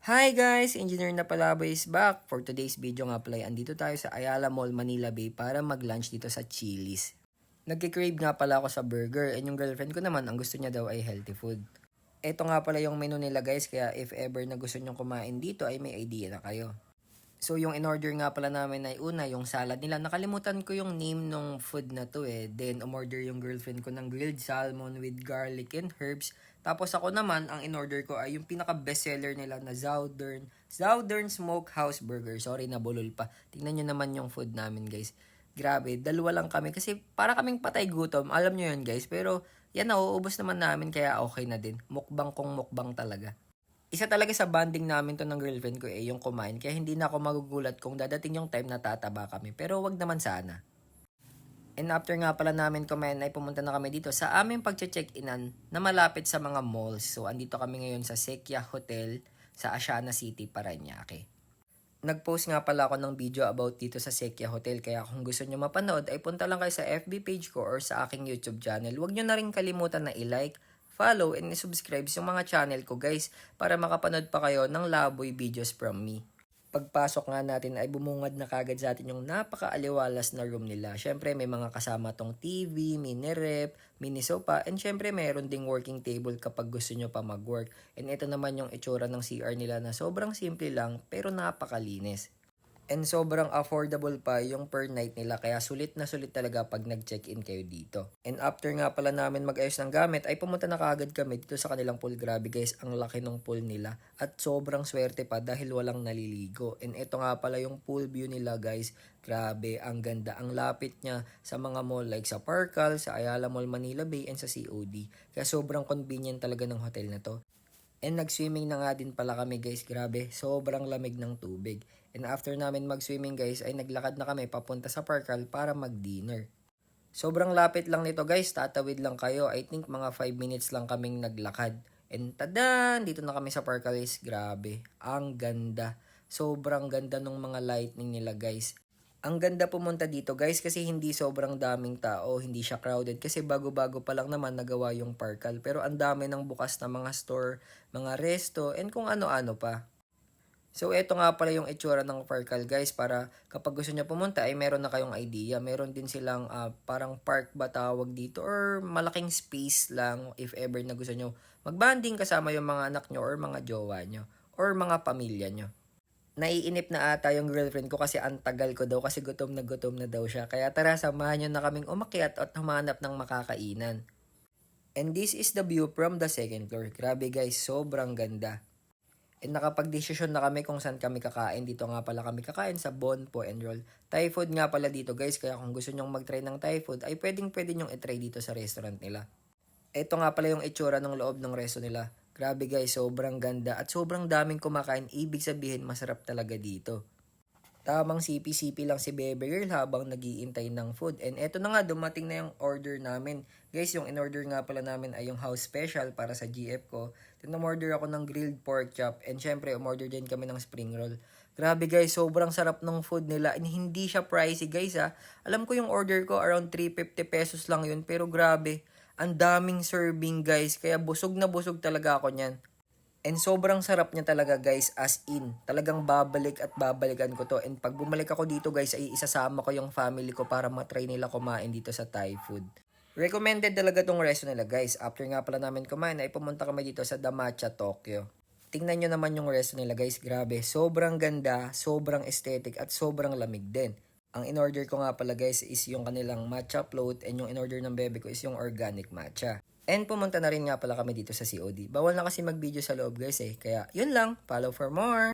Hi guys! Engineer na Palaboy is back. For today's video nga pala, andito tayo sa Ayala Mall, Manila Bay para mag-lunch dito sa Chili's. Nagki-crave nga pala ako sa burger and yung girlfriend ko naman ang gusto niya daw ay healthy food. Ito nga pala yung menu nila guys, kaya if ever na gusto nyong kumain dito ay may idea na kayo. So yung in-order nga pala namin ay una yung salad nila. Nakalimutan ko yung name ng food na to eh. Then umorder yung girlfriend ko ng grilled salmon with garlic and herbs. Tapos ako naman, ang in-order ko ay yung pinaka bestseller nila na Southern Smokehouse Burger. Sorry, nabulol pa. Tingnan nyo naman yung food namin guys. Grabe, dalawa lang kami kasi para kaming patay gutom. Alam nyo yun guys, pero yan nauubos naman namin kaya okay na din. Mukbang kong mukbang talaga. Isa talaga sa bonding namin to ng girlfriend ko yung kumain. Kaya hindi na ako magugulat kung dadating yung time na tataba kami. Pero wag naman sana. And after nga pala namin kumain ay pumunta na kami dito sa aming pagche-check-inan na malapit sa mga malls. So andito kami ngayon sa Sequia Hotel sa Asiana City, Parañaque. Nag-post nga pala ako ng video about dito sa Sequia Hotel. Kaya kung gusto nyo mapanood ay punta lang kayo sa FB page ko or sa aking YouTube channel. Huwag nyo na rin kalimutan na i-like, follow, and subscribe yung mga channel ko guys para makapanood pa kayo ng laboy videos from me. Pagpasok nga natin ay bumungad na kagad sa atin yung napaka-aliwalas na room nila. Syempre may mga kasama tong TV, mini rep, mini sofa, and syempre mayroon ding working table kapag gusto nyo pa mag-work. And ito naman yung itsura ng CR nila na sobrang simple lang pero napakalinis. And sobrang affordable pa yung per night nila kaya sulit na sulit talaga pag nag-check-in kayo dito. And after nga pala namin mag-ayos ng gamit ay pumunta na kaagad kami dito sa kanilang pool. Grabe guys, ang laki ng pool nila at sobrang swerte pa dahil walang naliligo. And ito nga pala yung pool view nila guys. Grabe, ang ganda. Ang lapit niya sa mga mall like sa Parcal, sa Ayala Mall Manila Bay and sa COD. Kaya sobrang convenient talaga ng hotel na to. And nag-swimming na nga din pala kami guys, grabe, sobrang lamig ng tubig. And after namin mag-swimming guys, ay naglakad na kami papunta sa Parcal para mag-dinner. Sobrang lapit lang nito guys, tatawid lang kayo, I think mga 5 minutes lang kaming naglakad. And tadan, dito na kami sa Parcal guys, grabe, ang ganda. Sobrang ganda ng mga lightning nila guys. Ang ganda pumunta dito guys kasi hindi sobrang daming tao, hindi siya crowded kasi bago-bago pa lang naman nagawa yung Parcal. Pero ang dami ng bukas na mga store, mga resto, and kung ano-ano pa. So eto nga pala yung itsura ng Parcal guys para kapag gusto nyo pumunta ay meron na kayong idea. Meron din silang parang park ba tawag dito or malaking space lang if ever na gusto nyo magbanding kasama yung mga anak nyo or mga jowa nyo or mga pamilya nyo. Naiinip na ata yung girlfriend ko kasi ang tagal ko daw kasi gutom na daw siya. Kaya tara, samahan nyo na kaming umakyat at humanap ng makakainan. And this is the view from the second floor. Grabe guys, sobrang ganda. And nakapag-desisyon na kami kung saan kami kakain. Dito nga pala kami kakain sa Bon Po and Roll. Thai food nga pala dito guys. Kaya kung gusto nyong mag-try ng Thai food ay pwedeng nyong i-try dito sa restaurant nila. Ito nga pala yung itsura ng loob ng resto nila. Grabe guys, sobrang ganda at sobrang daming kumakain. Ibig sabihin, masarap talaga dito. Tamang sipi-sipi lang si Bebe Girl habang nagiintay ng food. And eto na nga, dumating na yung order namin. Guys, yung in-order nga pala namin ay yung house special para sa GF ko. Then umorder ako ng grilled pork chop. And syempre, umorder din kami ng spring roll. Grabe guys, sobrang sarap ng food nila. And hindi siya pricey guys ha. Alam ko yung order ko around 350 pesos lang yun. Pero grabe, ang daming serving guys. Kaya busog na busog talaga ako niyan. And sobrang sarap niya talaga guys, as in. Talagang babalik at babalikan ko to. And pag bumalik ako dito guys, ay isasama ko yung family ko para matry nila kumain dito sa Thai food. Recommended talaga tong resto nila guys. After nga pala namin kumain, ay pumunta kami dito sa Damacha, Tokyo. Tingnan nyo naman yung resto nila guys, grabe. Sobrang ganda, sobrang aesthetic at sobrang lamig din. Ang in-order ko nga pala guys is yung kanilang matcha float and yung in-order ng bebe ko is yung organic matcha. And pumunta na rin nga pala kami dito sa COD. Bawal na kasi mag-video sa loob guys kaya yun lang, follow for more!